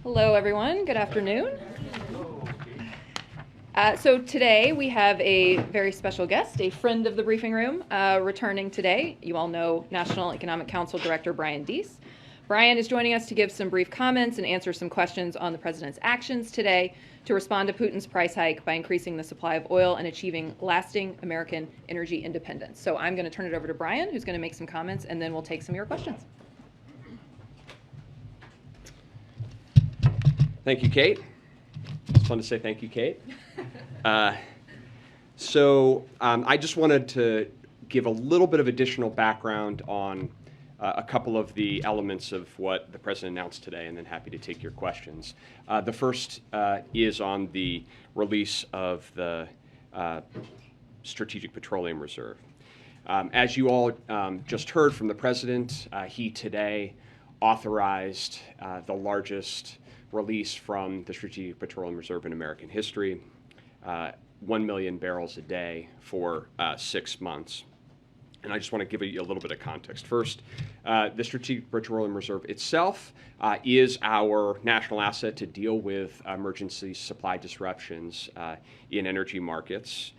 Hello, everyone. Good afternoon. So today we have a very special guest, a friend of the briefing room, returning today. You all know National Economic Council Director Brian Deese. Brian is joining us to give some brief comments and answer some questions on the president's actions today to respond to Putin's price hike by increasing the supply of oil and achieving lasting American energy independence. So I'm going to turn it over to Brian, who's going to make some comments, and then we'll take some of your questions. Thank you, Kate. It's fun to say thank you, Kate. I just wanted to give a little bit of additional background on a couple of the elements of what the president announced today, and then happy to take your questions. The first is on the release of the Strategic Petroleum Reserve. As you all just heard from the president, he today authorized the largest release from the Strategic Petroleum Reserve in American history, 1 million barrels a day for 6 months. And I just want to give you a little bit of context. First, the Strategic Petroleum Reserve itself is our national asset to deal with emergency supply disruptions in energy markets.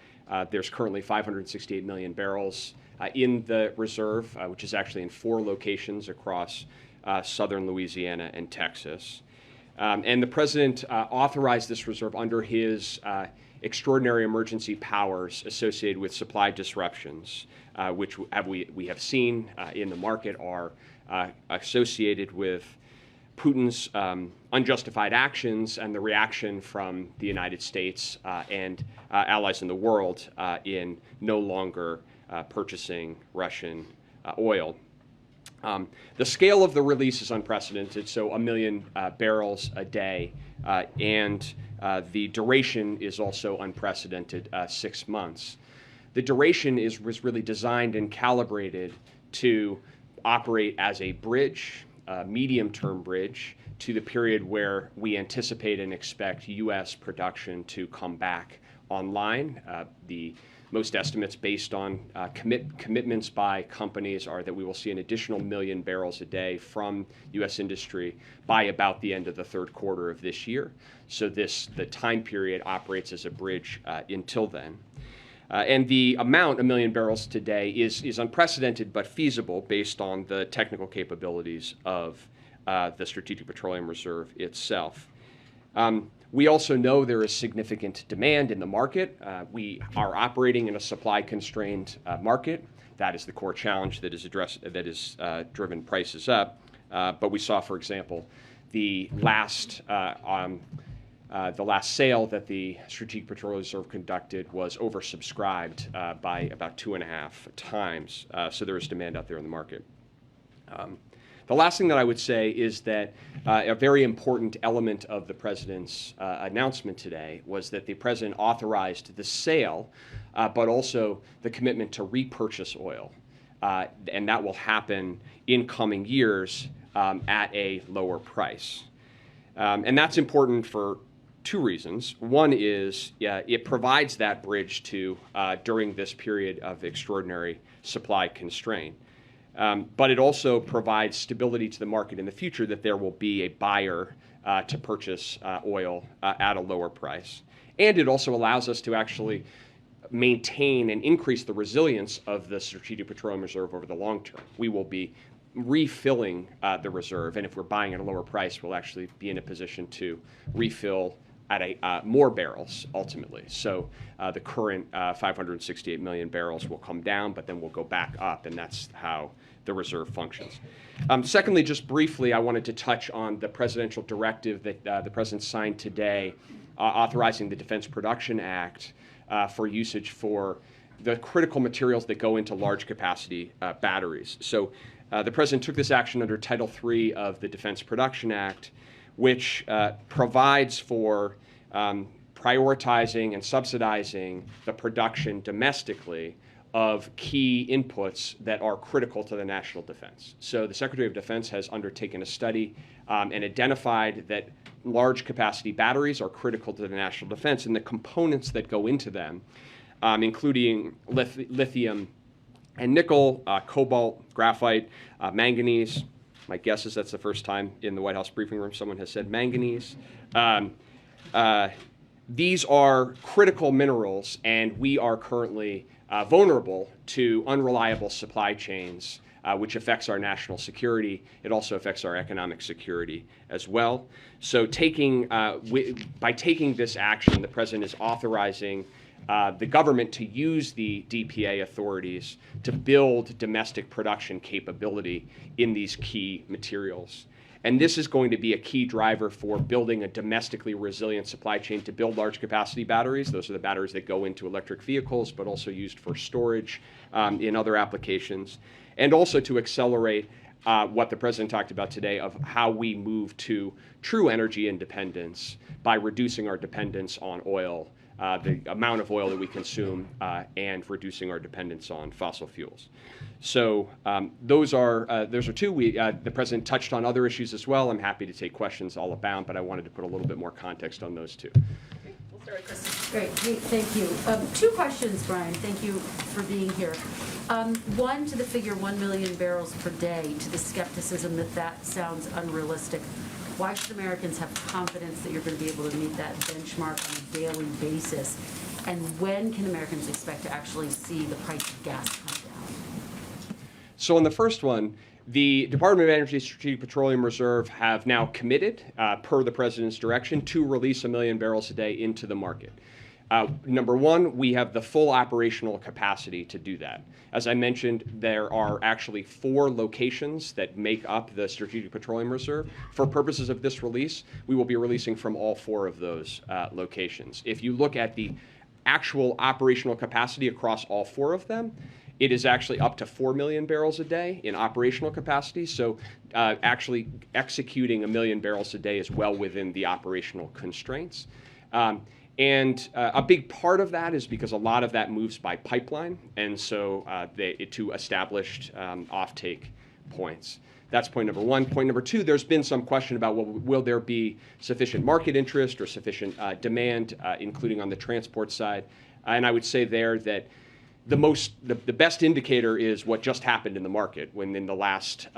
There's currently 568 million barrels in the reserve, which is actually in 4 locations across southern Louisiana and Texas. And the president authorized this reserve under his extraordinary emergency powers associated with supply disruptions, which we have seen in the market are associated with Putin's unjustified actions and the reaction from the United States and allies in the world in no longer purchasing Russian oil. The scale of the release is unprecedented, so 1 million barrels a day, and the duration is also unprecedented, 6 months. The duration was really designed and calibrated to operate as a bridge, a medium-term bridge, to the period where we anticipate and expect U.S. production to come back online. The most estimates based on commitments by companies are that we will see an additional 1 million barrels a day from U.S. industry by about the end of the third quarter of this year. So the time period operates as a bridge until then. And the amount, 1 million barrels today, is unprecedented but feasible based on the technical capabilities of the Strategic Petroleum Reserve itself. We also know there is significant demand in the market. We are operating in a supply-constrained market. That is the core challenge that is driven prices up. But we saw, for example, the last sale that the Strategic Petroleum Reserve conducted was oversubscribed by about 2.5 times. So there is demand out there in the market. The last thing that I would say is that a very important element of the president's announcement today was that the president authorized the sale, but also the commitment to repurchase oil. And that will happen in coming years at a lower price. And that's important for 2 reasons. One is it provides that bridge to during this period of extraordinary supply constraint. But it also provides stability to the market in the future that there will be a buyer to purchase oil at a lower price. And it also allows us to actually maintain and increase the resilience of the Strategic Petroleum Reserve over the long term. We will be refilling the reserve, and if we're buying at a lower price, we'll actually be in a position to refill at more barrels ultimately. So the current 568 million barrels will come down, but then we'll go back up, and that's how the reserve functions. Secondly, just briefly, I wanted to touch on the presidential directive that the president signed today authorizing the Defense Production Act for usage for the critical materials that go into large capacity batteries. So the president took this action under Title III of the Defense Production Act, which provides for prioritizing and subsidizing the production domestically of key inputs that are critical to the national defense. So the Secretary of Defense has undertaken a study and identified that large capacity batteries are critical to the national defense, and the components that go into them, including lithium and nickel, cobalt, graphite, manganese, My guess is that's the first time in the White House briefing room someone has said manganese. These are critical minerals, and we are currently vulnerable to unreliable supply chains, which affects our national security. It also affects our economic security as well. So by taking this action, the president is authorizing the government to use the DPA authorities to build domestic production capability in these key materials. And this is going to be a key driver for building a domestically resilient supply chain to build large capacity batteries. Those are the batteries that go into electric vehicles, but also used for storage in other applications. And also to accelerate what the president talked about today of how we move to true energy independence by reducing our dependence on oil, the amount of oil that we consume, and reducing our dependence on fossil fuels. So those are two. The president touched on other issues as well. I'm happy to take questions all about, but I wanted to put a little bit more context on those two. We'll start with Kristen. Great, thank you. Two questions, Brian. Thank you for being here. One, to the figure 1 million barrels per day, to the skepticism that sounds unrealistic. Why should Americans have confidence that you're going to be able to meet that benchmark on a daily basis? And when can Americans expect to actually see the price of gas come down? So on the first one, the Department of Energy Strategic Petroleum Reserve have now committed, per the president's direction, to release 1 million barrels a day into the market. Number one, we have the full operational capacity to do that. As I mentioned, there are actually 4 locations that make up the Strategic Petroleum Reserve. For purposes of this release, we will be releasing from all 4 of those locations. If you look at the actual operational capacity across all 4 of them, it is actually up to 4 million barrels a day in operational capacity. So actually executing 1 million barrels a day is well within the operational constraints. And a big part of that is because a lot of that moves by pipeline, and so to established offtake points. That's point number one. Point number two, there's been some question about, well, will there be sufficient market interest or sufficient demand, including on the transport side? And I would say there that the best indicator is what just happened in the market when in the last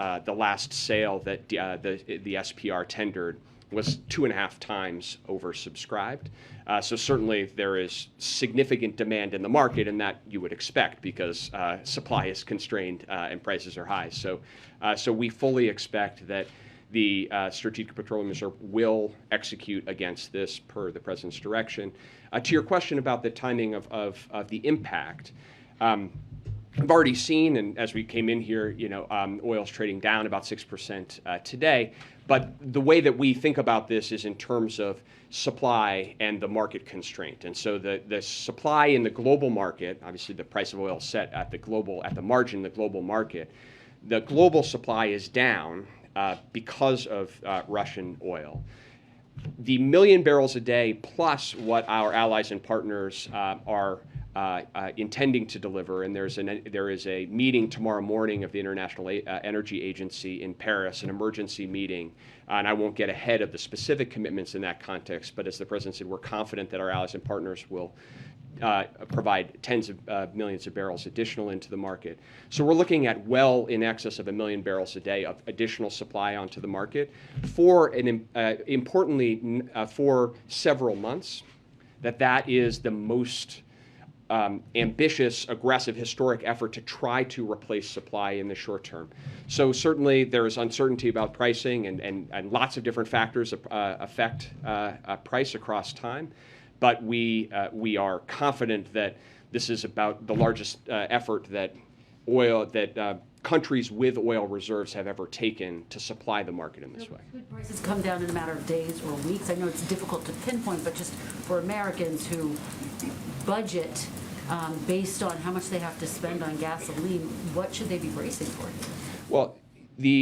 sale that the SPR tendered was 2.5 times oversubscribed. So certainly there is significant demand in the market, and that you would expect because supply is constrained and prices are high. So we fully expect that the Strategic Petroleum Reserve will execute against this per the president's direction. To your question about the timing of the impact, I've already seen, and as we came in here, oil's trading down about 6% today. But the way that we think about this is in terms of supply and the market constraint. And so the supply in the global market, obviously the price of oil set at the margin, the global market, the global supply is down because of Russian oil. The 1 million barrels a day plus what our allies and partners are intending to deliver, and there is a meeting tomorrow morning of the International Energy Agency in Paris, an emergency meeting, and I won't get ahead of the specific commitments in that context, but as the president said, we're confident that our allies and partners will provide tens of millions of barrels additional into the market. So we're looking at well in excess of 1 million barrels a day of additional supply onto the market for, importantly, for several months. That is the most ambitious, aggressive, historic effort to try to replace supply in the short term. So certainly there is uncertainty about pricing and lots of different factors affect price across time. But we are confident that this is about the largest effort that countries with oil reserves have ever taken to supply the market in this way. Could prices come down in a matter of days or weeks? I know it's difficult to pinpoint, but just for Americans who budget based on how much they have to spend on gasoline, what should they be bracing for? Well,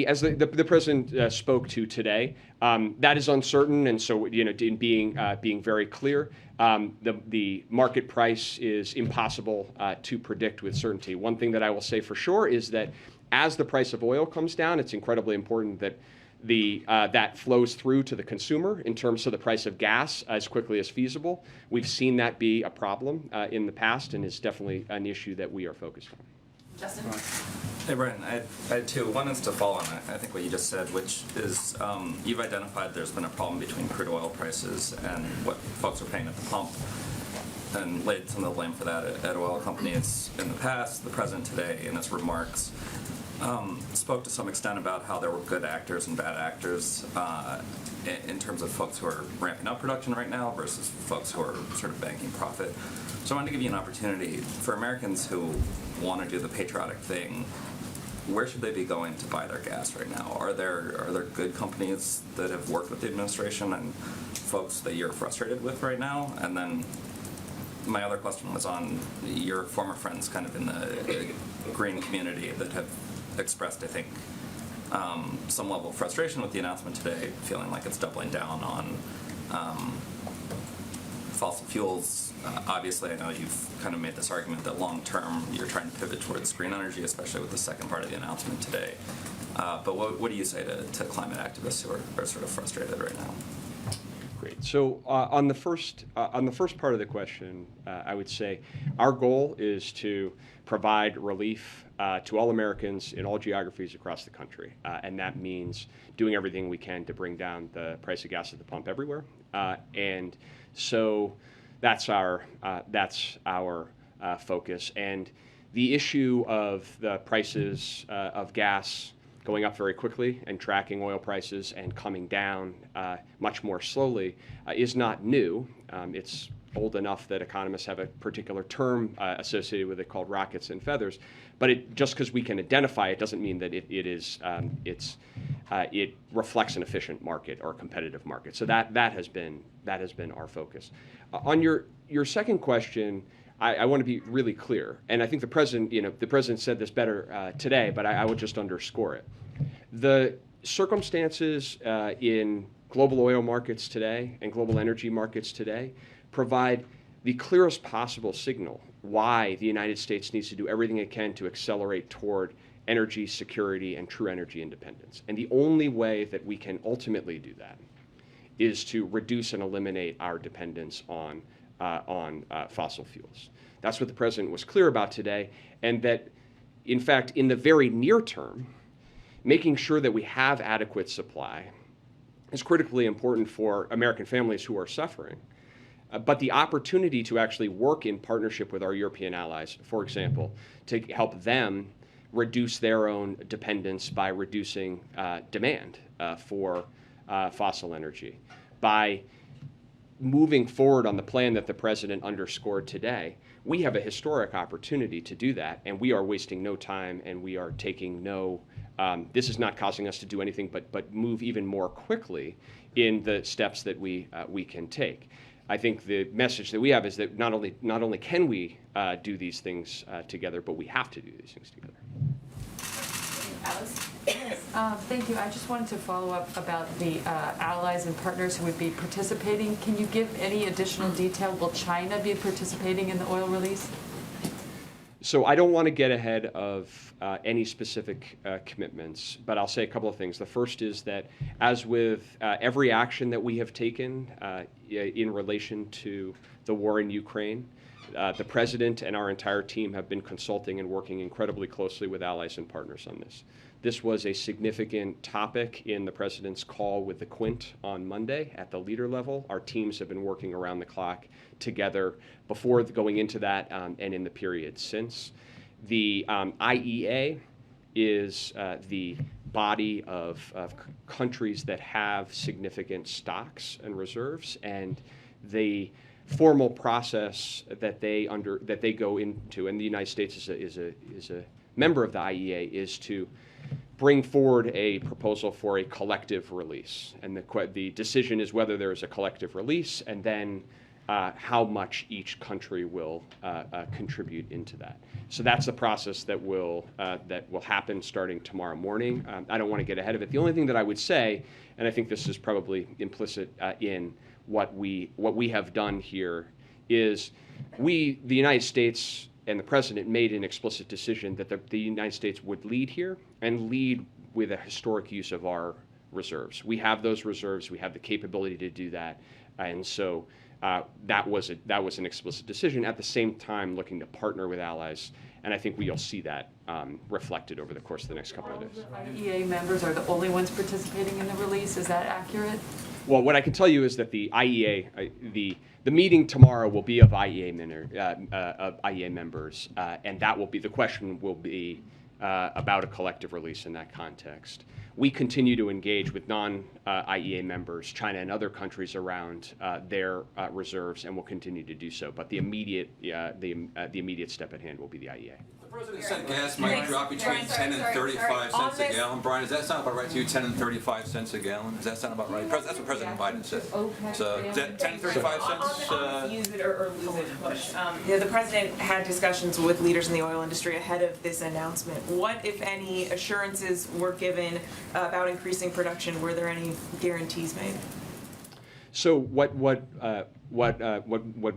as the president spoke to today, that is uncertain, and so in being very clear, the market price is impossible to predict with certainty. One thing that I will say for sure is that as the price of oil comes down, it's incredibly important that that flows through to the consumer in terms of the price of gas as quickly as feasible. We've seen that be a problem in the past, and is definitely an issue that we are focused on. Justin? Hey, Brian. I had two. One is to follow on, I think, what you just said, which is you've identified there's been a problem between crude oil prices and what folks are paying at the pump, and laid some of the blame for that at oil companies in the past. The president today, in his remarks, spoke to some extent about how there were good actors and bad actors in terms of folks who are ramping up production right now versus folks who are sort of banking profit. So I wanted to give you an opportunity for Americans who want to do the patriotic thing. Where should they be going to buy their gas right now? Are there good companies that have worked with the administration and folks that you're frustrated with right now? And then my other question was on your former friends kind of in the green community that have expressed, I think, some level of frustration with the announcement today, feeling like it's doubling down on fossil fuels. Obviously, I know you've kind of made this argument that long term you're trying to pivot towards green energy, especially with the second part of the announcement today. But what do you say to climate activists who are sort of frustrated right now? Great. So on the first part of the question, I would say our goal is to provide relief to all Americans in all geographies across the country, and that means doing everything we can to bring down the price of gas at the pump everywhere. And so that's our focus. And the issue of the prices of gas going up very quickly and tracking oil prices and coming down much more slowly is not new. It's old enough that economists have a particular term associated with it called rockets and feathers. But just because we can identify it doesn't mean that it reflects an efficient market or a competitive market. So that has been our focus. On your second question, I want to be really clear, and I think the president said this better today, but I would just underscore it. The circumstances in global oil markets today and global energy markets today provide the clearest possible signal why the United States needs to do everything it can to accelerate toward energy security and true energy independence. And the only way that we can ultimately do that is to reduce and eliminate our dependence on fossil fuels. That's what the president was clear about today, and that, in fact, in the very near term, making sure that we have adequate supply is critically important for American families who are suffering. But the opportunity to actually work in partnership with our European allies, for example, to help them reduce their own dependence by reducing demand for fossil energy, by moving forward on the plan that the president underscored today, we have a historic opportunity to do that, and we are wasting no time, and we are taking no, this is not causing us to do anything but move even more quickly in the steps that we can take. I think the message that we have is that not only can we do these things together, but we have to do these things together. Alice? Yes, thank you. I just wanted to follow up about the allies and partners who would be participating. Can you give any additional detail? Will China be participating in the oil release? So I don't want to get ahead of any specific commitments, but I'll say a couple of things. The first is that, as with every action that we have taken in relation to the war in Ukraine, the president and our entire team have been consulting and working incredibly closely with allies and partners on this. This was a significant topic in the president's call with the Quint on Monday at the leader level. Our teams have been working around the clock together before going into that and in the period since. The IEA is the body of countries that have significant stocks and reserves, and the formal process that they go into, and the United States is a member of the IEA, is to bring forward a proposal for a collective release. And the decision is whether there is a collective release, and then how much each country will contribute into that. So that's the process that will happen starting tomorrow morning. I don't want to get ahead of it. The only thing that I would say, and I think this is probably implicit in what we have done here, is the United States and the president made an explicit decision that the United States would lead here and lead with a historic use of our reserves. We have those reserves. We have the capability to do that, and so that was an explicit decision. At the same time, looking to partner with allies, and I think we'll see that reflected over the course of the next couple of days. IEA members are the only ones participating in the release, is that accurate? Well, what I can tell you is that the IEA, the meeting tomorrow will be of IEA members, and that will be, the question will be about a collective release in that context. We continue to engage with non-IEA members, China and other countries around their reserves, and will continue to do so. But the immediate step at hand will be the IEA. The president said gas might drop between 10 and 35 cents a gallon. Brian, does that sound about right to you? 10 and 35 cents a gallon? Does that sound about right? That's what President Biden said. So is that 10 and 35 cents? On the use it or lose it push. The president had discussions with leaders in the oil industry ahead of this announcement. What, if any, assurances were given about increasing production? Were there any guarantees made? So what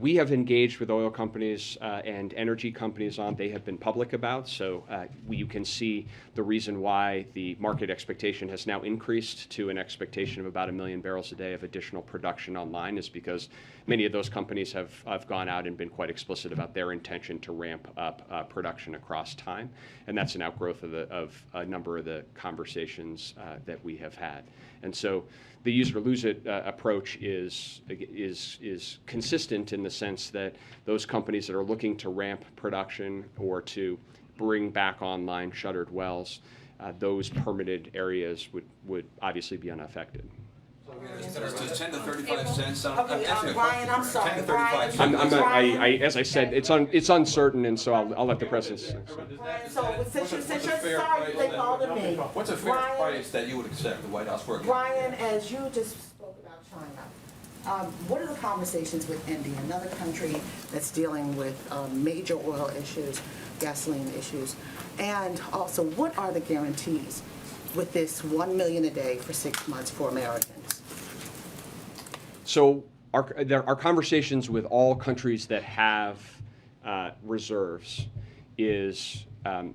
we have engaged with oil companies and energy companies on, they have been public about. So you can see the reason why the market expectation has now increased to an expectation of about 1 million barrels a day of additional production online is because many of those companies have gone out and been quite explicit about their intention to ramp up production across time. And that's an outgrowth of a number of the conversations that we have had. And so the use it or lose it approach is consistent in the sense that those companies that are looking to ramp production or to bring back online shuttered wells, those permitted areas would obviously be unaffected. Does 10 to 35 cents sound? Okay, Brian, I'm sorry. 10 to 35 Brian, as I said, it's uncertain, and so I'll let the president. Brian, so since you're sorry, they called me. What's a fair price that you would accept the White House for? Brian, as you just spoke about China, what are the conversations with India, another country that's dealing with major oil issues, gasoline issues, and also what are the guarantees with this 1 million a day for 6 months for Americans? So our conversations with all countries that have reserves is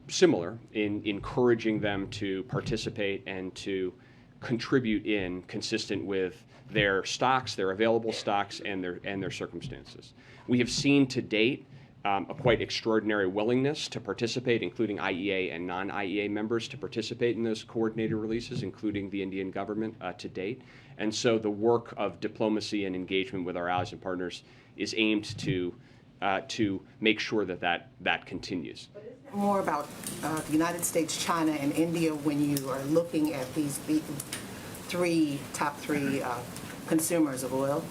similar in encouraging them to participate and to contribute in consistent with their stocks, their available stocks, and their circumstances. We have seen to date a quite extraordinary willingness to participate, including IEA and non-IEA members, to participate in those coordinated releases, including the Indian government to date. And so the work of diplomacy and engagement with our allies and partners is aimed to make sure that continues. But isn't it more about the United States, China, and India when you are looking at these top three consumers of oil?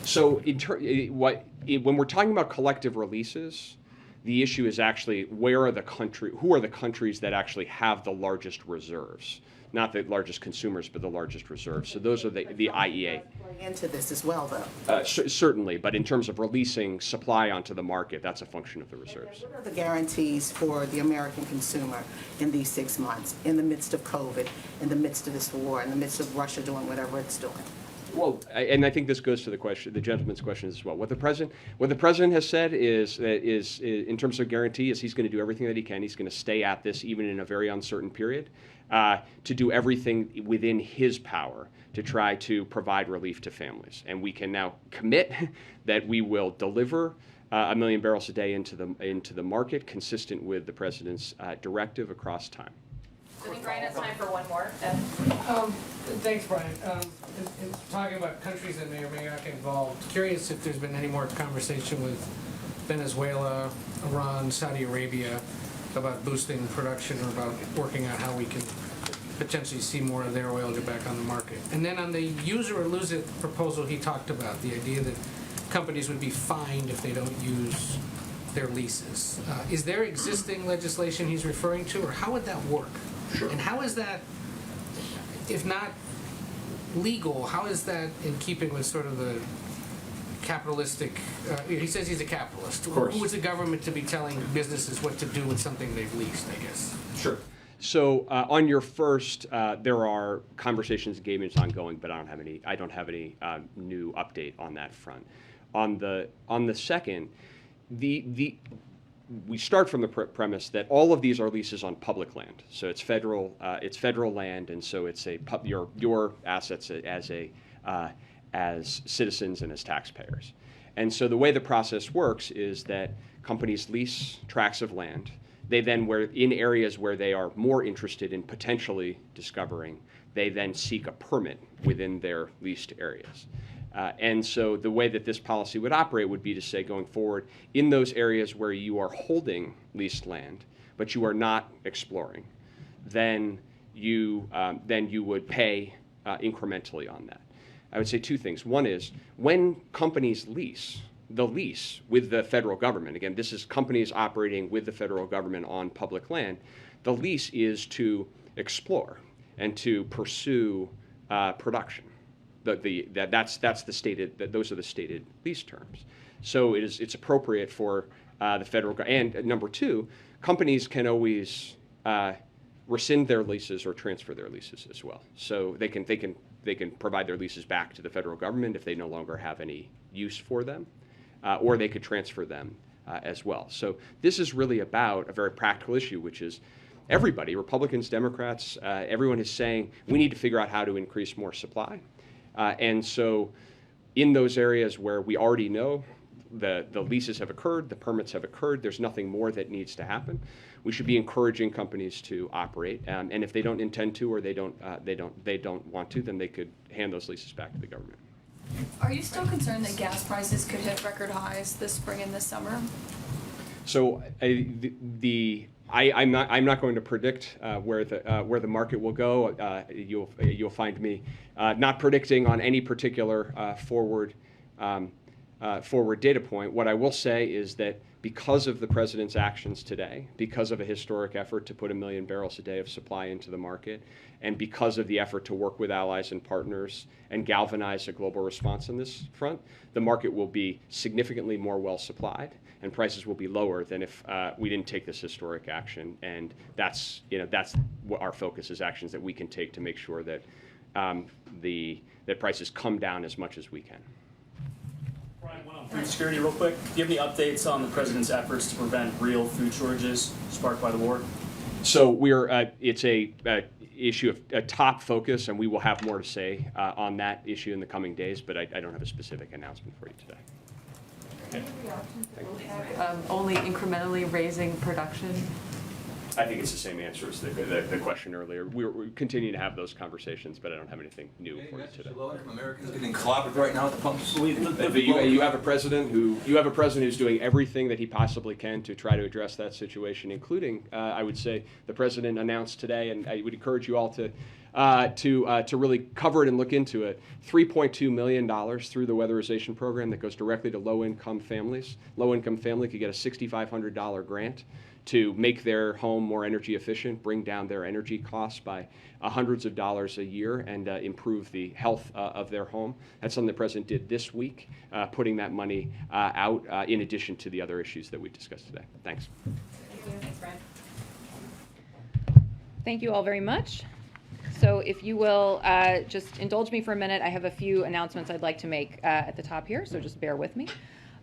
So when we're talking about collective releases, the issue is actually who are the countries that actually have the largest reserves, not the largest consumers, but the largest reserves. So those are the IEA. Into this as well, though. Certainly, but in terms of releasing supply onto the market, that's a function of the reserves. What are the guarantees for the American consumer in these 6 months, in the midst of COVID, in the midst of this war, in the midst of Russia doing whatever it's doing? Well, and I think this goes to the gentleman's question as well. What the president has said is in terms of guarantee, is he's going to do everything that he can. He's going to stay at this even in a very uncertain period, to do everything within his power to try to provide relief to families. And we can now commit that we will deliver 1 million barrels a day into the market, consistent with the president's directive across time. I think Brian has time for one more. Thanks, Brian. In talking about countries that may or may not get involved, curious if there's been any more conversation with Venezuela, Iran, Saudi Arabia about boosting production or about working out how we can potentially see more of their oil get back on the market. And then on the use it or lose it proposal he talked about, the idea that companies would be fined if they don't use their leases. Is there existing legislation he's referring to, or how would that work? Sure. And how is that, if not legal, how is that in keeping with sort of the capitalistic, he says he's a capitalist. Of course. Who is the government to be telling businesses what to do with something they've leased, I guess? Sure. So on your first, there are conversations, engagements ongoing, but I don't have any new update on that front. On the second, we start from the premise that all of these are leases on public land. So it's federal land, and so it's your assets as citizens and as taxpayers. And so the way the process works is that companies lease tracts of land They then, in areas where they are more interested in potentially discovering, they then seek a permit within their leased areas. And so the way that this policy would operate would be to say, going forward, in those areas where you are holding leased land, but you are not exploring, then you would pay incrementally on that. I would say two things. One is, when companies lease with the federal government, again, this is companies operating with the federal government on public land, the lease is to explore and to pursue production. Those are the stated lease terms. So it's appropriate for the federal government. And number two, companies can always rescind their leases or transfer their leases as well. So they can provide their leases back to the federal government if they no longer have any use for them. Or they could transfer them as well. So this is really about a very practical issue, which is everybody, Republicans, Democrats, everyone is saying we need to figure out how to increase more supply. And so in those areas where we already know the leases have occurred, the permits have occurred, there's nothing more that needs to happen, we should be encouraging companies to operate. And if they don't intend to or they don't want to, then they could hand those leases back to the government. Are you still concerned that gas prices could hit record highs this spring and this summer? So I'm not going to predict where the market will go. You'll find me not predicting on any particular forward data point. What I will say is that because of the president's actions today, because of a historic effort to put 1 million barrels a day of supply into the market, and because of the effort to work with allies and partners and galvanize a global response on this front, the market will be significantly more well supplied, and prices will be lower than if we didn't take this historic action. And that's what our focus is: actions that we can take to make sure that that prices come down as much as we can. Brian, one on food security real quick. Do you have any updates on the president's efforts to prevent real food shortages sparked by the war? So it's a issue of a top focus, and we will have more to say on that issue in the coming days, but I don't have a specific announcement for you today. Only incrementally raising production? I think it's the same answer as the question earlier. We're continuing to have those conversations, but I don't have anything new for you today. Low-income Americans getting clobbered right now at the pumps. You have a president who's doing everything that he possibly can to try to address that situation, including, I would say, the president announced today, and I would encourage you all to really cover it and look into it. $3.2 million through the weatherization program that goes directly to low-income families. Low-income family could get a $6,500 grant to make their home more energy efficient, bring down their energy costs by hundreds of dollars a year, and improve the health of their home. That's something the president did this week, putting that money out in addition to the other issues that we discussed today. Thanks. Thanks, Brian. Thank you all very much. So if you will just indulge me for a minute, I have a few announcements I'd like to make at the top here, so just bear with me.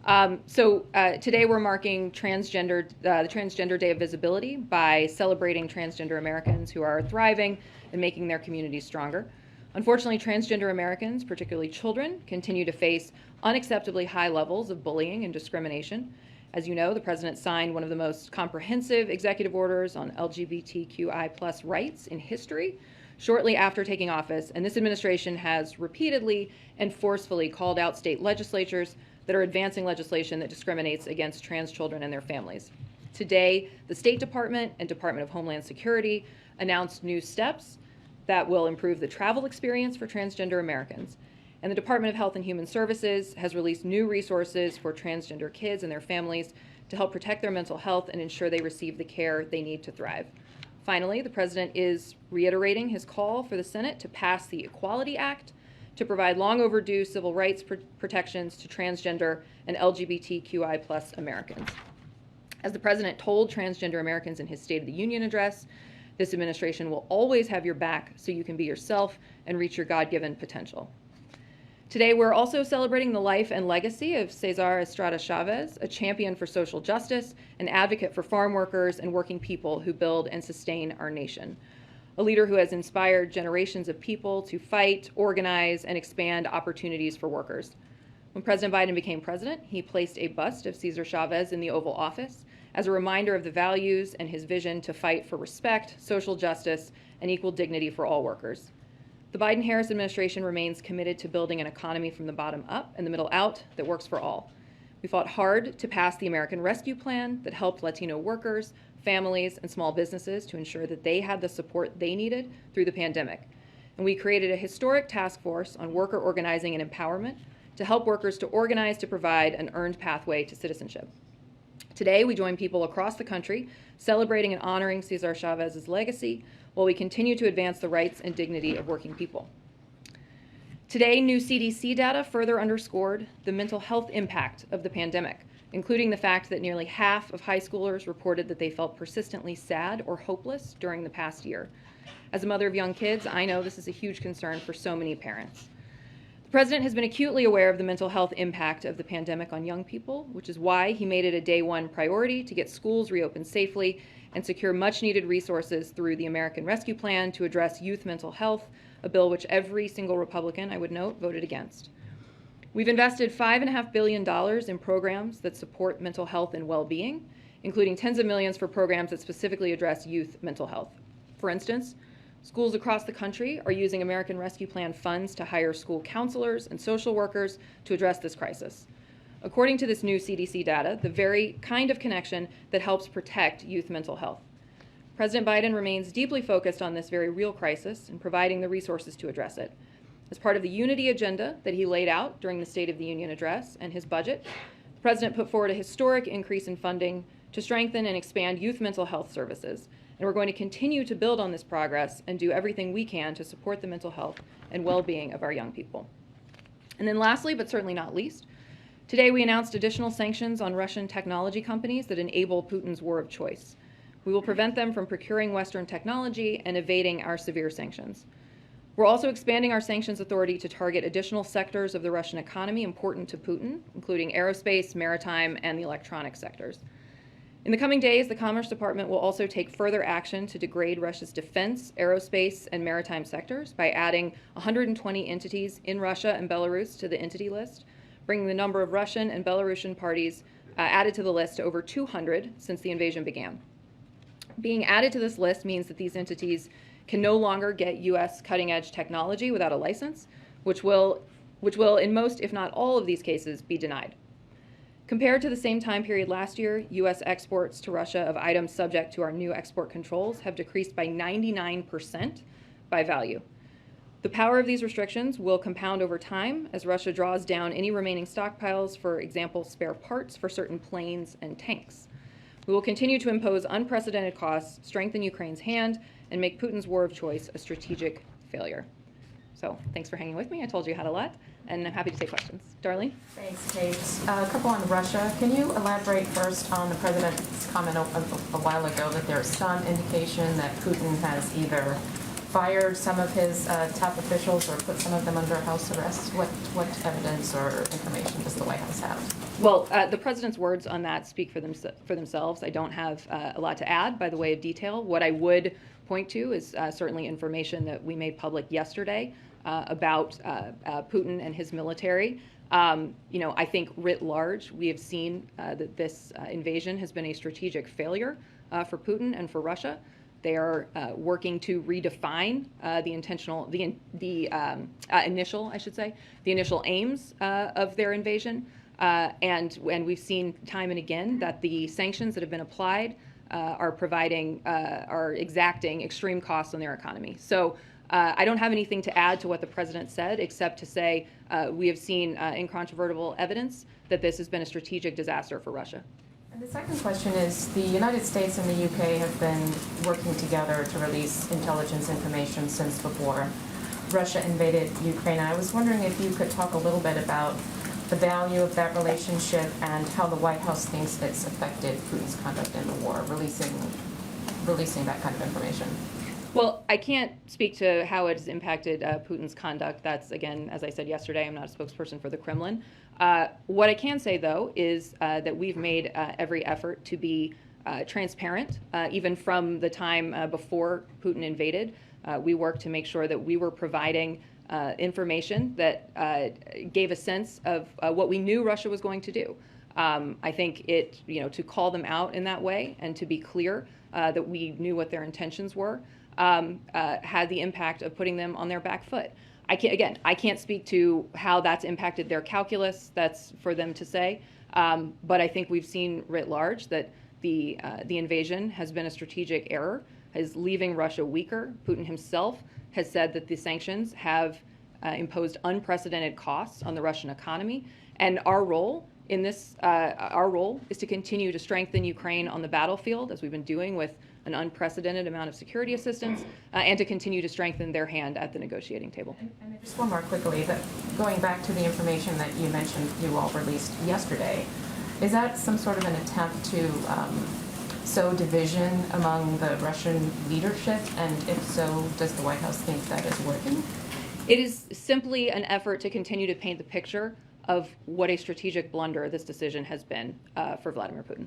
Today we're marking the Transgender Day of Visibility by celebrating transgender Americans who are thriving and making their communities stronger. Unfortunately, transgender Americans, particularly children, continue to face unacceptably high levels of bullying and discrimination. As you know, the president signed one of the most comprehensive executive orders on LGBTQI+ rights in history shortly after taking office, and this administration has repeatedly and forcefully called out state legislatures that are advancing legislation that discriminates against trans children and their families. Today, the State Department and Department of Homeland Security announced new steps that will improve the travel experience for transgender Americans. And the Department of Health and Human Services has released new resources for transgender kids and their families to help protect their mental health and ensure they receive the care they need to thrive. Finally, the president is reiterating his call for the Senate to pass the Equality Act to provide long overdue civil rights protections to transgender and LGBTQI+ Americans. As the president told transgender Americans in his State of the Union address, this administration will always have your back so you can be yourself and reach your God-given potential. Today, we're also celebrating the life and legacy of Cesar Estrada Chavez, a champion for social justice, an advocate for farm workers and working people who build and sustain our nation. A leader who has inspired generations of people to fight, organize, and expand opportunities for workers. When President Biden became president, he placed a bust of Cesar Chavez in the Oval Office as a reminder of the values and his vision to fight for respect, social justice, and equal dignity for all workers. The Biden-Harris administration remains committed to building an economy from the bottom up and the middle out that works for all. We fought hard to pass the American Rescue Plan that helped Latino workers, families, and small businesses to ensure that they had the support they needed through the pandemic. And we created a historic task force on worker organizing and empowerment to help workers to organize to provide an earned pathway to citizenship. Today, we join people across the country celebrating and honoring Cesar Chavez's legacy while we continue to advance the rights and dignity of working people. Today, new CDC data further underscored the mental health impact of the pandemic, including the fact that nearly half of high schoolers reported that they felt persistently sad or hopeless during the past year. As a mother of young kids, I know this is a huge concern for so many parents. The President has been acutely aware of the mental health impact of the pandemic on young people, which is why he made it a day one priority to get schools reopened safely and secure much-needed resources through the American Rescue Plan to address youth mental health, a bill which every single Republican, I would note, voted against. We've invested $5.5 billion in programs that support mental health and well-being, including tens of millions for programs that specifically address youth mental health. For instance, schools across the country are using American Rescue Plan funds to hire school counselors and social workers to address this crisis. According to this new CDC data, the very kind of connection that helps protect youth mental health. President Biden remains deeply focused on this very real crisis and providing the resources to address it. As part of the unity agenda that he laid out during the State of the Union address and his budget, the President put forward a historic increase in funding to strengthen and expand youth mental health services. And we're going to continue to build on this progress and do everything we can to support the mental health and well-being of our young people. And then lastly, but certainly not least, today we announced additional sanctions on Russian technology companies that enable Putin's war of choice. We will prevent them from procuring Western technology and evading our severe sanctions. We're also expanding our sanctions authority to target additional sectors of the Russian economy important to Putin, including aerospace, maritime, and the electronic sectors. In the coming days, the Commerce Department will also take further action to degrade Russia's defense, aerospace, and maritime sectors by adding 120 entities in Russia and Belarus to the entity list, bringing the number of Russian and Belarusian parties added to the list to over 200 since the invasion began. Being added to this list means that these entities can no longer get U.S. cutting-edge technology without a license, which will in most, if not all of these cases, be denied. Compared to the same time period last year, U.S. exports to Russia of items subject to our new export controls have decreased by 99% by value. The power of these restrictions will compound over time as Russia draws down any remaining stockpiles, for example, spare parts for certain planes and tanks. We will continue to impose unprecedented costs, strengthen Ukraine's hand, and make Putin's war of choice a strategic failure. So thanks for hanging with me. I told you I had a lot, and I'm happy to take questions. Darlene? Thanks, Kate. A couple on Russia. Can you elaborate first on the president's comment a while ago that there's some indication that Putin has either fired some of his top officials or put some of them under house arrest? What evidence or information does the White House have? Well, the president's words on that speak for themselves. I don't have a lot to add by the way of detail. What I would point to is certainly information that we made public yesterday about Putin and his military. I think writ large, we have seen that this invasion has been a strategic failure for Putin and for Russia. They are working to redefine the initial aims of their invasion. And we've seen time and again that the sanctions that have been applied are exacting extreme costs on their economy. So I don't have anything to add to what the president said, except to say we have seen incontrovertible evidence that this has been a strategic disaster for Russia. And the second question is, the United States and the UK have been working together to release intelligence information since before Russia invaded Ukraine. And I was wondering if you could talk a little bit about the value of that relationship and how the White House thinks it's affected Putin's conduct in the war, releasing that kind of information. Well, I can't speak to how it has impacted Putin's conduct. That's, again, as I said yesterday, I'm not a spokesperson for the Kremlin. What I can say, though, is that we've made every effort to be transparent, even from the time before Putin invaded. We worked to make sure that we were providing information that gave a sense of what we knew Russia was going to do. I think it, to call them out in that way and to be clear that we knew what their intentions were, had the impact of putting them on their back foot. I can't speak to how that's impacted their calculus. That's for them to say. But I think we've seen writ large that the invasion has been a strategic error, is leaving Russia weaker. Putin himself has said that the sanctions have imposed unprecedented costs on the Russian economy, and our role in this, is to continue to strengthen Ukraine on the battlefield, as we've been doing with an unprecedented amount of security assistance, and to continue to strengthen their hand at the negotiating table. And just one more quickly, going back to the information that you mentioned you all released yesterday, is that some sort of an attempt to sow division among the Russian leadership? And if so, does the White House think that is working? It is simply an effort to continue to paint the picture of what a strategic blunder this decision has been for Vladimir Putin.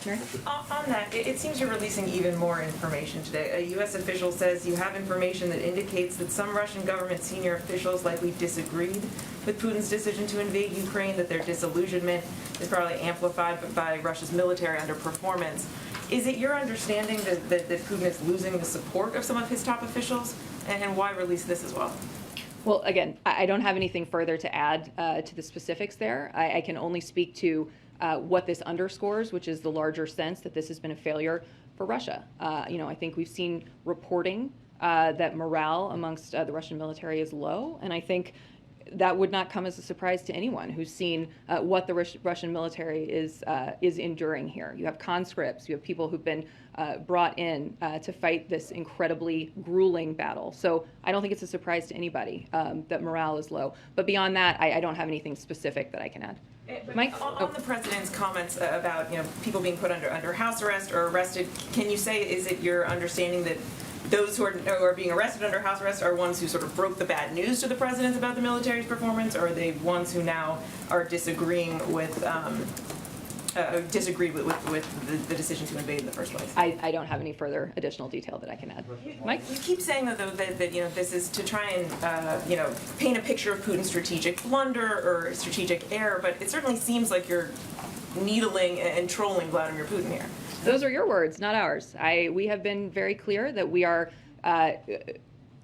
Mary? On that, it seems you're releasing even more information today. A U.S. official says you have information that indicates that some Russian government senior officials likely disagreed with Putin's decision to invade Ukraine, that their disillusionment is probably amplified by Russia's military underperformance. Is it your understanding that Putin is losing the support of some of his top officials? And why release this as well? Well, again, I don't have anything further to add to the specifics there. I can only speak to what this underscores, which is the larger sense that this has been a failure for Russia. I think we've seen reporting that morale amongst the Russian military is low, and I think that would not come as a surprise to anyone who's seen what the Russian military is enduring here. You have conscripts, you have people who've been brought in to fight this incredibly grueling battle. So I don't think it's a surprise to anybody that morale is low. But beyond that, I don't have anything specific that I can add. Mike? On the president's comments about people being put under house arrest or arrested, can you say, is it your understanding that those who are being arrested under house arrest are ones who sort of broke the bad news to the president about the military's performance, or are they ones who now are disagreeing with disagreed with the decision to invade in the first place? I don't have any further additional detail that I can add. Mike? You keep saying though that this is to try and paint a picture of Putin's strategic blunder or strategic error, but it certainly seems like you're needling and trolling Vladimir Putin here. Those are your words, not ours. We have been very clear that we are,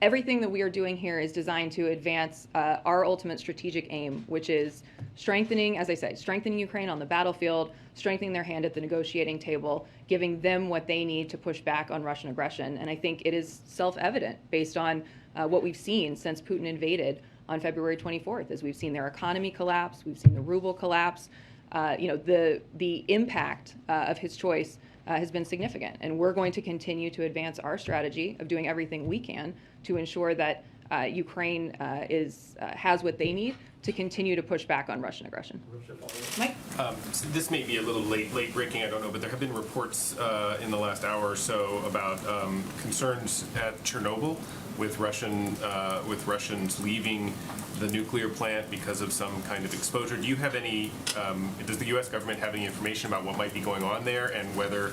everything that we are doing here is designed to advance our ultimate strategic aim, which is strengthening, as I say, strengthening Ukraine on the battlefield, strengthening their hand at the negotiating table, giving them what they need to push back on Russian aggression. And I think it is self-evident based on what we've seen since Putin invaded on February 24th, as we've seen their economy collapse, we've seen the ruble collapse. The impact of his choice has been significant, and we're going to continue to advance our strategy of doing everything we can to ensure that Ukraine has what they need to continue to push back on Russian aggression. Mike? So this may be a little late breaking, I don't know, but there have been reports in the last hour or so about concerns at Chernobyl with Russians leaving the nuclear plant because of some kind of exposure. Do you have any, does the U.S. government have any information about what might be going on there and whether,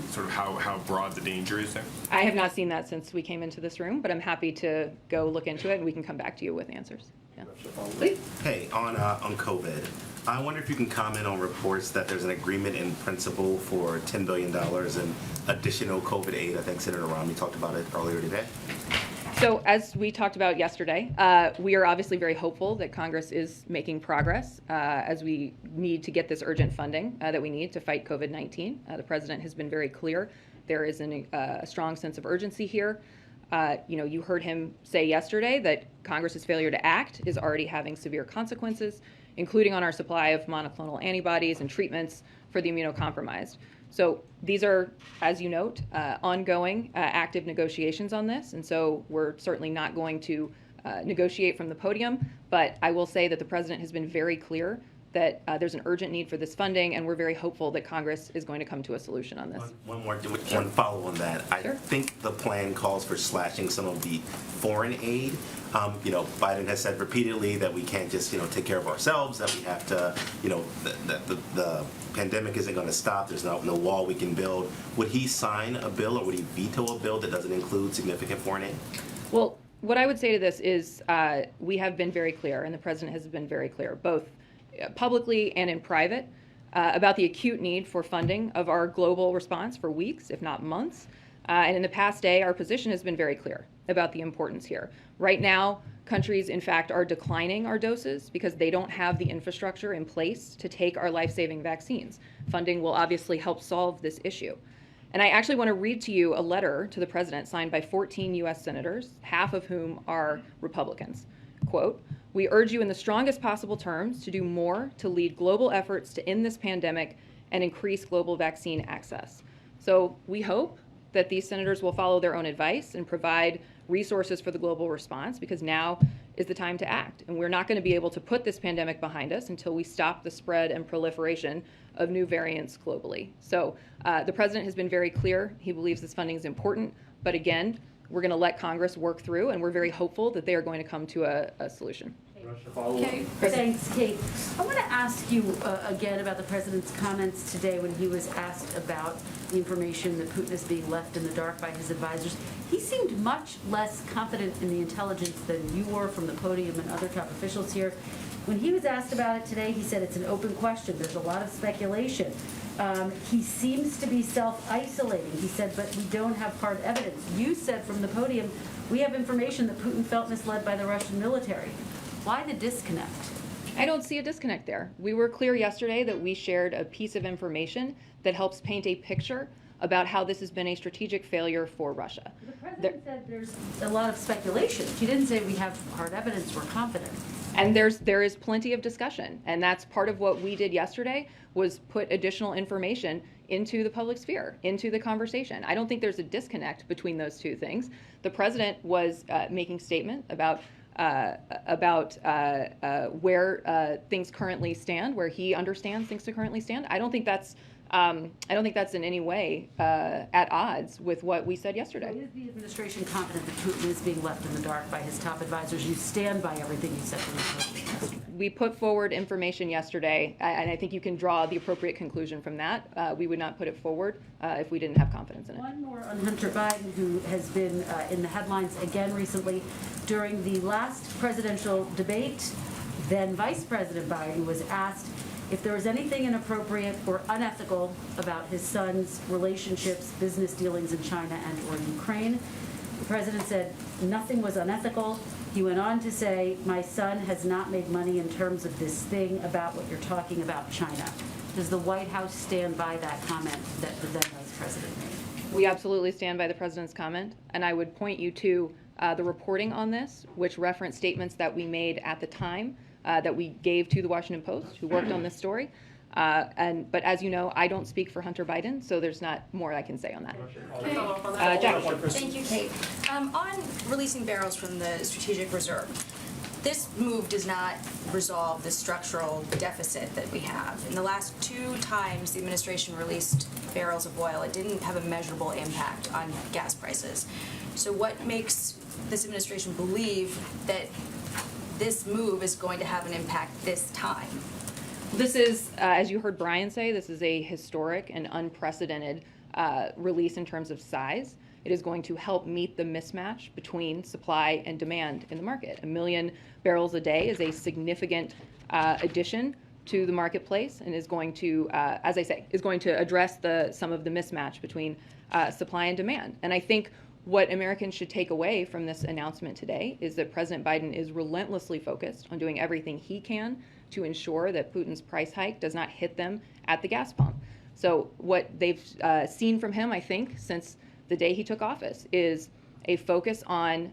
sort of how broad the danger is there? I have not seen that since we came into this room, but I'm happy to go look into it and we can come back to you with answers. Yeah. Please. Hey, on COVID, I wonder if you can comment on reports that there's an agreement in principle for $10 billion in additional COVID aid. I think Senator Romney talked about it earlier today. So as we talked about yesterday, we are obviously very hopeful that Congress is making progress as we need to get this urgent funding that we need to fight COVID-19. The president has been very clear. There is a strong sense of urgency here. You heard him say yesterday that Congress's failure to act is already having severe consequences, including on our supply of monoclonal antibodies and treatments for the immunocompromised. So these are, as you note, ongoing active negotiations on this, and so we're certainly not going to negotiate from the podium, but I will say that the president has been very clear that there's an urgent need for this funding, and we're very hopeful that Congress is going to come to a solution on this. One follow on that. Sure. I think the plan calls for slashing some of the foreign aid. Biden has said repeatedly that we can't just, take care of ourselves, that we have to, the pandemic isn't going to stop. There's no wall we can build. Would he sign a bill or would he veto a bill that doesn't include significant foreign aid? Well, what I would say to this is we have been very clear, and the president has been very clear, both publicly and in private, about the acute need for funding of our global response for weeks, if not months. And in the past day, our position has been very clear about the importance here. Right now, countries, in fact, are declining our doses because they don't have the infrastructure in place to take our life-saving vaccines. Funding will obviously help solve this issue. And I actually want to read to you a letter to the president signed by 14 U.S. senators, half of whom are Republicans. Quote, "We urge you in the strongest possible terms to do more to lead global efforts to end this pandemic and increase global vaccine access." So we hope that these senators will follow their own advice and provide resources for the global response, because now is the time to act. And we're not going to be able to put this pandemic behind us until we stop the spread and proliferation of new variants globally. So the president has been very clear. He believes this funding is important. But again, we're going to let Congress work through, and we're very hopeful that they are going to come to a solution. Okay, thanks, Kate. I want to ask you again about the president's comments today when he was asked about the information that Putin is being left in the dark by his advisors. He seemed much less confident in the intelligence than you were from the podium and other top officials here. When he was asked about it today, he said it's an open question. There's a lot of speculation. He seems to be self-isolating. He said, but we don't have hard evidence. You said from the podium, we have information that Putin felt misled by the Russian military. Why the disconnect? I don't see a disconnect there. We were clear yesterday that we shared a piece of information that helps paint a picture about how this has been a strategic failure for Russia. The president said there's a lot of speculation. He didn't say we have hard evidence, we're confident. And there is plenty of discussion, and that's part of what we did yesterday, was put additional information into the public sphere, into the conversation. I don't think there's a disconnect between those two things. The president was making statement about where things currently stand, where he understands things to currently stand. I don't think that's in any way at odds with what we said yesterday. Is the administration confident that Putin is being left in the dark by his top advisors? You stand by everything you said from the podium yesterday. We put forward information yesterday, and I think you can draw the appropriate conclusion from that. We would not put it forward if we didn't have confidence in it. One more on Hunter Biden, who has been in the headlines again recently. During the last presidential debate, then Vice President Biden was asked if there was anything inappropriate or unethical about his son's relationships, business dealings in China and or Ukraine. The president said nothing was unethical. He went on to say, my son has not made money in terms of this thing about what you're talking about, China. Does the White House stand by that comment that the then Vice President made? We absolutely stand by the president's comment, and I would point you to the reporting on this, which referenced statements that we made at the time that we gave to the Washington Post, who worked on this story. But as you know, I don't speak for Hunter Biden, so there's not more I can say on that. Jack. Thank you, Kate. On releasing barrels from the strategic reserve, this move does not resolve the structural deficit that we have. In the last 2 times the administration released barrels of oil, it didn't have a measurable impact on gas prices. So what makes this administration believe that this move is going to have an impact this time? This is, as you heard Brian say, this is a historic and unprecedented release in terms of size. It is going to help meet the mismatch between supply and demand in the market. 1 million barrels a day is a significant addition to the marketplace, and is going to, as I say, is going to address some of the mismatch between supply and demand. And I think what Americans should take away from this announcement today is that President Biden is relentlessly focused on doing everything he can to ensure that Putin's price hike does not hit them at the gas pump. So what they've seen from him, I think, since the day he took office, is a focus on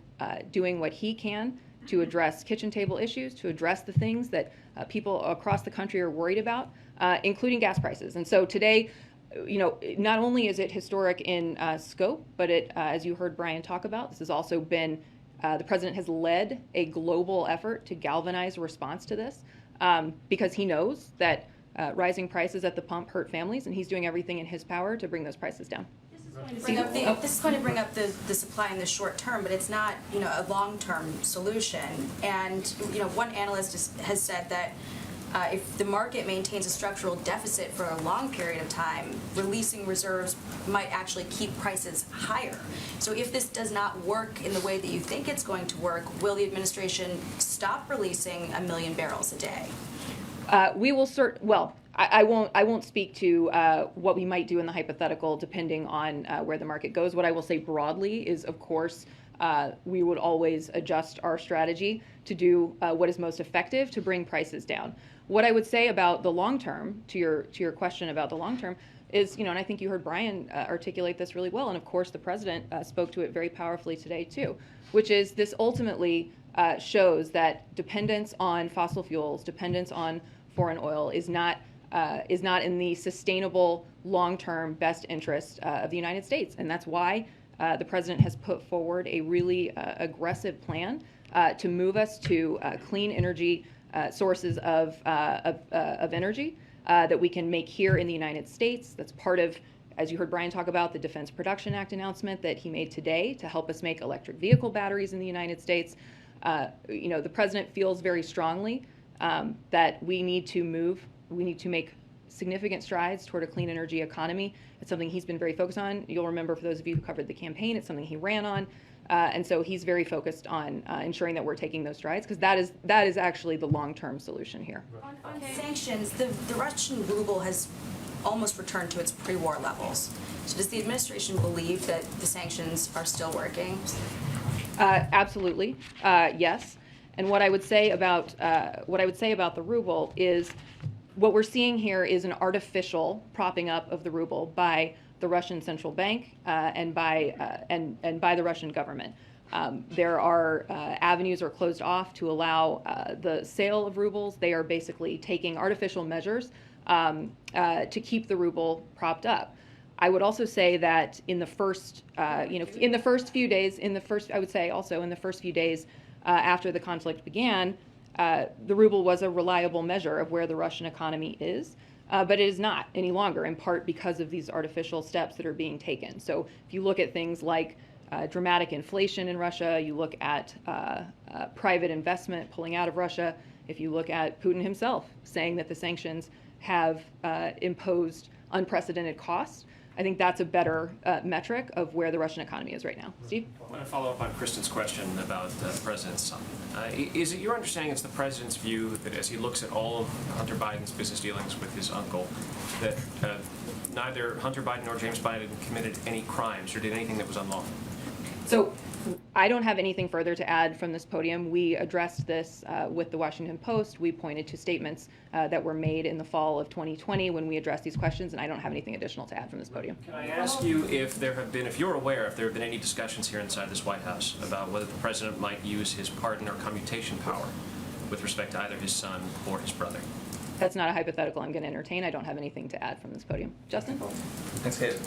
doing what he can to address kitchen table issues, to address the things that people across the country are worried about, including gas prices. And so today, you know, not only is it historic in scope, but it, as you heard Brian talk about, this has also been, the president has led a global effort to galvanize a response to this, because he knows that rising prices at the pump hurt families, and he's doing everything in his power to bring those prices down. This is going to bring up the supply in the short term, but it's not, you know, a long-term solution. And, you know, one analyst has said that if the market maintains a structural deficit for a long period of time, releasing reserves might actually keep prices higher. So if this does not work in the way that you think it's going to work, will the administration stop releasing 1 million barrels a day? We will I won't speak to what we might do in the hypothetical depending on where the market goes. What I will say broadly is, of course, we would always adjust our strategy to do what is most effective to bring prices down. What I would say about the long term, to your question about the long term, is, and I think you heard Brian articulate this really well, and of course the president spoke to it very powerfully today too, which is this ultimately shows that dependence on fossil fuels, dependence on foreign oil is not in the sustainable long-term best interest of the United States, and that's why the president has put forward a really aggressive plan to move us to clean energy sources of energy that we can make here in the United States. That's part of, as you heard Brian talk about, the Defense Production Act announcement that he made today to help us make electric vehicle batteries in the United States. The president feels very strongly that we need to make significant strides toward a clean energy economy. It's something he's been very focused on. You'll remember, for those of you who covered the campaign, it's something he ran on. And so he's very focused on ensuring that we're taking those strides, because that is actually the long-term solution here. On sanctions, the Russian ruble has almost returned to its pre-war levels. So does the administration believe that the sanctions are still working? Absolutely, yes. And what I would say about the ruble is, what we're seeing here is an artificial propping up of the ruble by the Russian central bank and by the Russian government. There are avenues are closed off to allow the sale of rubles. They are basically taking artificial measures to keep the ruble propped up. I would also say that in the first few days after the conflict began, the ruble was a reliable measure of where the Russian economy is, but it is not any longer, in part because of these artificial steps that are being taken. So if you look at things like dramatic inflation in Russia, you look at private investment pulling out of Russia, if you look at Putin himself saying that the sanctions have imposed unprecedented costs, I think that's a better metric of where the Russian economy is right now. Steve? I want to follow up on Kristen's question about the president's son. Is it your understanding it's the president's view that as he looks at all of Hunter Biden's business dealings with his uncle, that neither Hunter Biden nor James Biden committed any crimes or did anything that was unlawful? So I don't have anything further to add from this podium. We addressed this with the Washington Post. We pointed to statements that were made in the fall of 2020 when we addressed these questions, and I don't have anything additional to add from this podium. Can I ask you if there have been, if you're aware, if there have been any discussions here inside this White House about whether the president might use his pardon or commutation power with respect to either his son or his brother? That's not a hypothetical I'm going to entertain. I don't have anything to add from this podium. Justin? Thanks, Kate.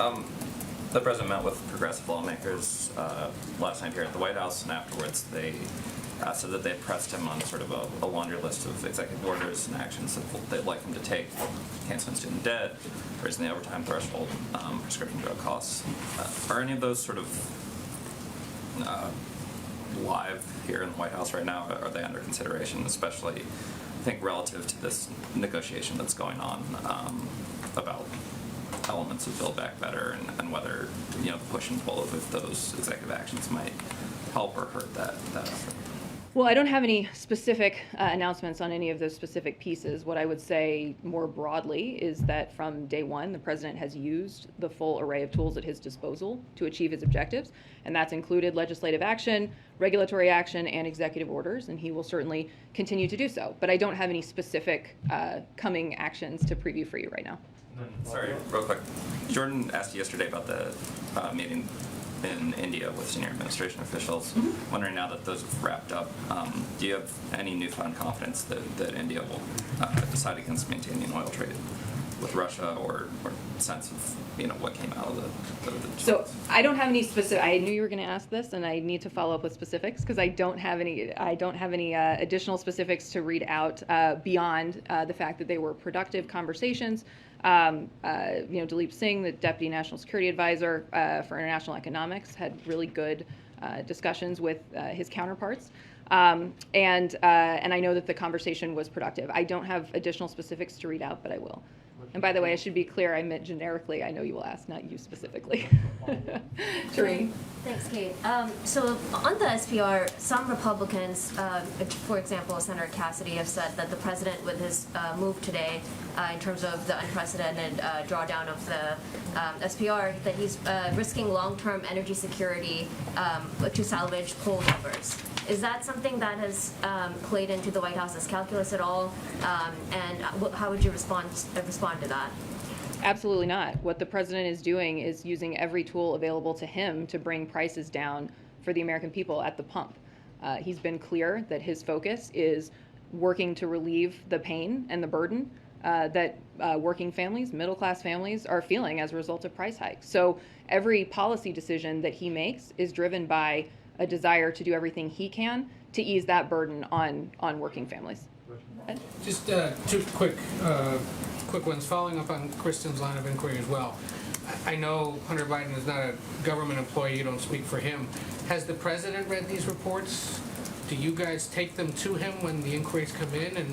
The president met with progressive lawmakers last night here at the White House, and afterwards they said that they pressed him on sort of a laundry list of executive orders and actions that they'd like him to take: canceling student debt, raising the overtime threshold, prescription drug costs. Are any of those sort of live here in the White House right now? Are they under consideration, especially, I think, relative to this negotiation that's going on about elements of Build Back Better and whether the push and pull of those executive actions might help or hurt that effort? Well, I don't have any specific announcements on any of those specific pieces. What I would say more broadly is that from day one, the president has used the full array of tools at his disposal to achieve his objectives, and that's included legislative action, regulatory action, and executive orders, and he will certainly continue to do so. But I don't have any specific coming actions to preview for you right now. Sorry, real quick. Jordan asked you yesterday about the meeting in India with senior administration officials. Mm-hmm. Wondering, now that those have wrapped up, do you have any newfound confidence that India will decide against maintaining oil trade with Russia, or sense of what came out of the So I don't have any specific. I knew you were going to ask this, and I need to follow up with specifics because I don't have any additional specifics to read out beyond the fact that they were productive conversations. Dalip Singh, the Deputy National Security Advisor for International Economics, had really good discussions with his counterparts. And I know that the conversation was productive. I don't have additional specifics to read out, but I will. And by the way, I should be clear, I meant generically. I know you will ask, not you specifically. Shereen. Thanks, Kate. So on the SPR, some Republicans, for example, Senator Cassidy, have said that the president, with his move today, in terms of the unprecedented drawdown of the SPR, that he's risking long-term energy security to salvage coal numbers. Is that something that has played into the White House's calculus at all? And how would you respond to that? Absolutely not. What the president is doing is using every tool available to him to bring prices down for the American people at the pump. He's been clear that his focus is working to relieve the pain and the burden that working families, middle-class families, are feeling as a result of price hikes. So every policy decision that he makes is driven by a desire to do everything he can to ease that burden on working families. Just two quick ones, following up on Kristen's line of inquiry as well. I know Hunter Biden is not a government employee, you don't speak for him. Has the president read these reports? Do you guys take them to him when the inquiries come in, and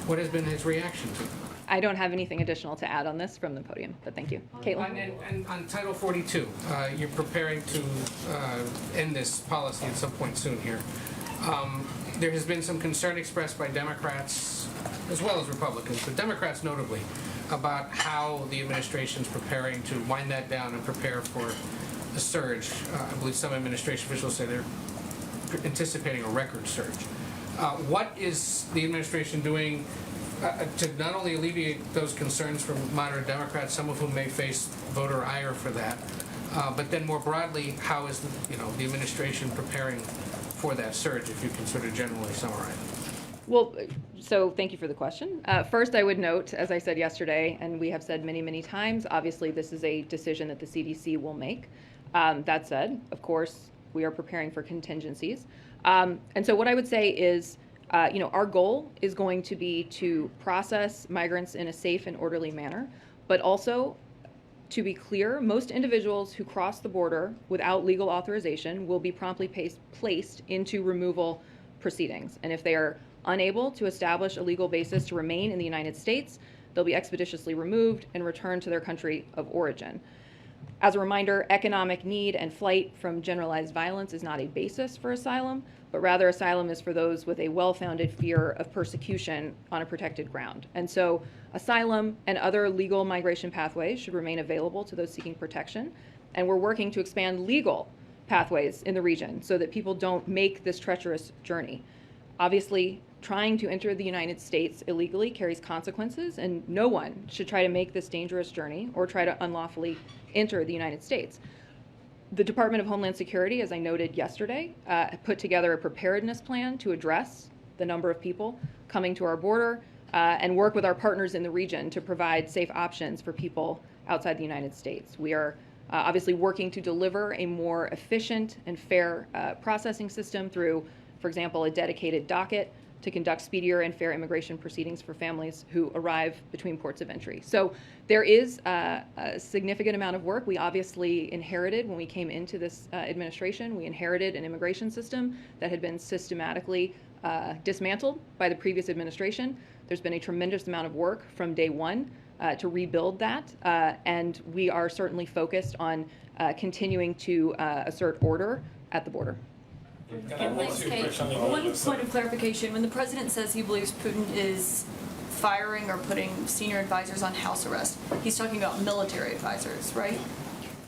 what has been his reaction to them? I don't have anything additional to add on this from the podium, but thank you. Caitlin? And on Title 42, you're preparing to end this policy at some point soon here. There has been some concern expressed by Democrats as well as Republicans, but Democrats notably, about how the administration's preparing to wind that down and prepare for a surge. I believe some administration officials say they're anticipating a record surge. What is the administration doing to not only alleviate those concerns from moderate Democrats, some of whom may face voter ire for that, but then more broadly, how is the administration preparing for that surge, if you can sort of generally summarize? Well, so thank you for the question. First, I would note, as I said yesterday, and we have said many, many times, obviously this is a decision that the CDC will make. That said, of course, we are preparing for contingencies. And so what I would say is, our goal is going to be to process migrants in a safe and orderly manner, but also, to be clear, most individuals who cross the border without legal authorization will be promptly placed into removal proceedings. And if they are unable to establish a legal basis to remain in the United States, they'll be expeditiously removed and returned to their country of origin. As a reminder, economic need and flight from generalized violence is not a basis for asylum, but rather asylum is for those with a well-founded fear of persecution on a protected ground. And so asylum and other legal migration pathways should remain available to those seeking protection. And we're working to expand legal pathways in the region so that people don't make this treacherous journey. Obviously, trying to enter the United States illegally carries consequences, and no one should try to make this dangerous journey or try to unlawfully enter the United States. The Department of Homeland Security, as I noted yesterday, put together a preparedness plan to address the number of people coming to our border and work with our partners in the region to provide safe options for people outside the United States. We are obviously working to deliver a more efficient and fair processing system through, for example, a dedicated docket to conduct speedier and fair immigration proceedings for families who arrive between ports of entry. So there is a significant amount of work. We obviously inherited, when we came into this administration, we inherited an immigration system that had been systematically dismantled by the previous administration. There's been a tremendous amount of work from day one to rebuild that, and we are certainly focused on continuing to assert order at the border. Thanks, Kate. One point of clarification, when the president says he believes Putin is firing or putting senior advisors on house arrest, he's talking about military advisors, right?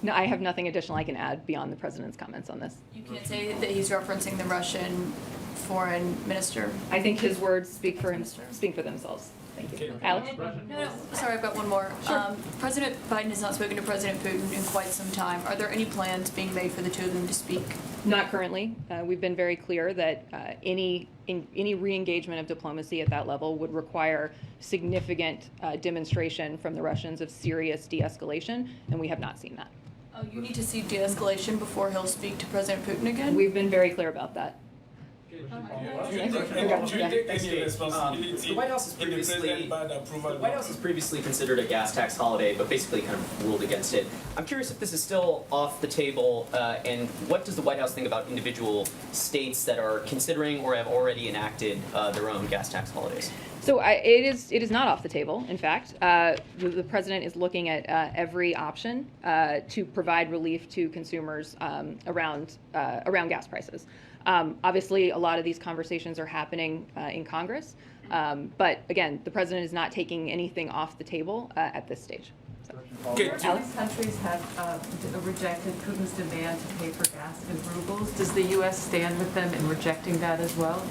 No, I have nothing additional I can add beyond the president's comments on this. You can't say that he's referencing the Russian foreign minister? I think his words speak for themselves. Thank you. Alex? No, sorry, I've got one more. Sure. President Biden has not spoken to President Putin in quite some time. Are there any plans being made for the two of them to speak? Not currently. We've been very clear that any re-engagement of diplomacy at that level would require significant demonstration from the Russians of serious de-escalation, and we have not seen that. You need to see de-escalation before he'll speak to President Putin again? We've been very clear about that. The White House has previously considered a gas tax holiday, but basically kind of ruled against it. I'm curious if this is still off the table, and what does the White House think about individual states that are considering or have already enacted their own gas tax holidays? So it is not off the table. In fact, the president is looking at every option to provide relief to consumers around gas prices. Obviously, a lot of these conversations are happening in Congress, but again, the president is not taking anything off the table at this stage. Alex, countries have rejected Putin's demand to pay for gas in rubles. Does the U.S. stand with them in rejecting that as well?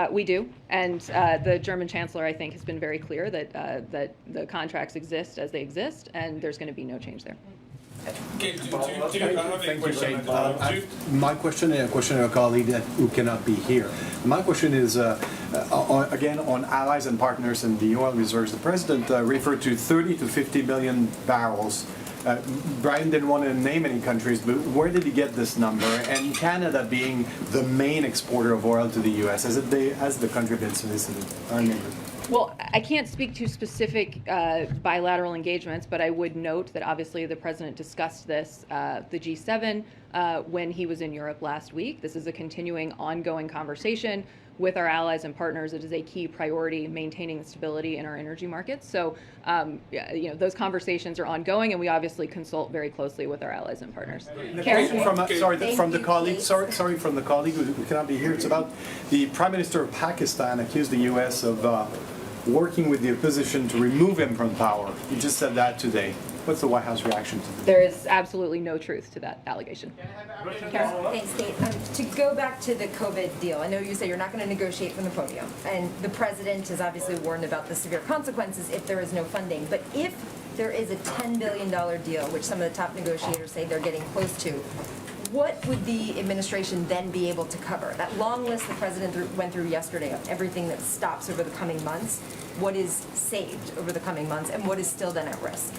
We do, and the German chancellor, I think, has been very clear that that the contracts exist as they exist, and there's going to be no change there. My question is a question of a colleague who cannot be here. My question is, again, on allies and partners in the oil reserves. The president referred to 30 to 50 million barrels. Brian didn't want to name any countries, but where did he get this number? And Canada being the main exporter of oil to the U.S., has the country been solicited? Our neighbor. Well, I can't speak to specific bilateral engagements, but I would note that obviously the president discussed this, the G7, when he was in Europe last week. This is a continuing, ongoing conversation with our allies and partners. It is a key priority, maintaining stability in our energy markets. So, those conversations are ongoing, and we obviously consult very closely with our allies and partners. From the colleague who cannot be here. It's about the Prime Minister of Pakistan accused the U.S. of working with the opposition to remove him from power. You just said that today. What's the White House reaction to this? There is absolutely no truth to that allegation. Thanks, Kate. To go back to the COVID deal, I know you say you're not going to negotiate from the podium, and the president has obviously warned about the severe consequences if there is no funding. But if there is a $10 billion deal, which some of the top negotiators say they're getting close to, what would the administration then be able to cover? That long list the president went through yesterday of everything that stops over the coming months, what is saved over the coming months, and what is still then at risk?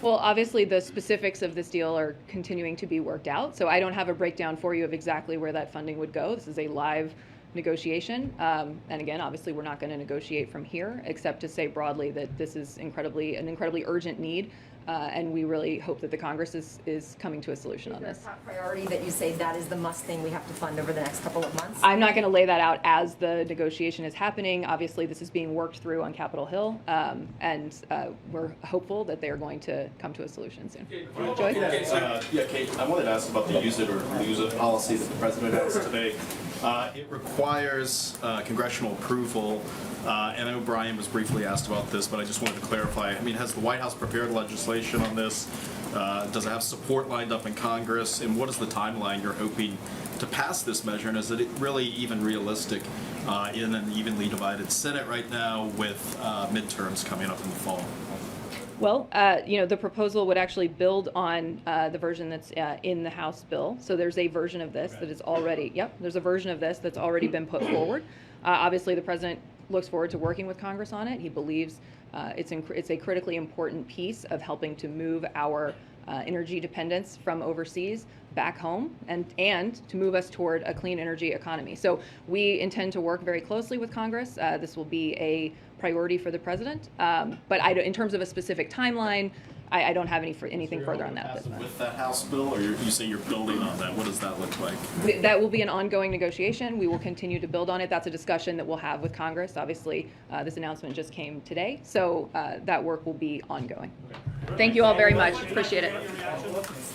Well, obviously the specifics of this deal are continuing to be worked out, so I don't have a breakdown for you of exactly where that funding would go. This is a live negotiation, and again, obviously we're not going to negotiate from here, except to say broadly that this is an incredibly urgent need, and we really hope that the Congress is coming to a solution on this. Is there a top priority that you say that is the must thing we have to fund over the next couple of months? I'm not going to lay that out as the negotiation is happening. Obviously, this is being worked through on Capitol Hill, and we're hopeful that they are going to come to a solution soon. Joy? Kate, I wanted to ask about the use it or lose it policy that the president has today. It requires congressional approval, and I know Brian was briefly asked about this, but I just wanted to clarify. I mean, has the White House prepared legislation on this? Does it have support lined up in Congress? And what is the timeline you're hoping to pass this measure? And is it really even realistic in an evenly divided Senate right now with midterms coming up in the fall? Well, the proposal would actually build on the version that's in the House bill. So there's a version of this that is already, there's a version of this that's already been put forward. Obviously, the president looks forward to working with Congress on it. He believes it's a critically important piece of helping to move our energy dependence from overseas back home and to move us toward a clean energy economy. So we intend to work very closely with Congress. This will be a priority for the president. But in terms of a specific timeline, I don't have anything further on that. With that House bill, or you say you're building on that? What does that look like? That will be an ongoing negotiation. We will continue to build on it. That's a discussion that we'll have with Congress. Obviously, this announcement just came today, so that work will be ongoing. Thank you all very much. Appreciate it.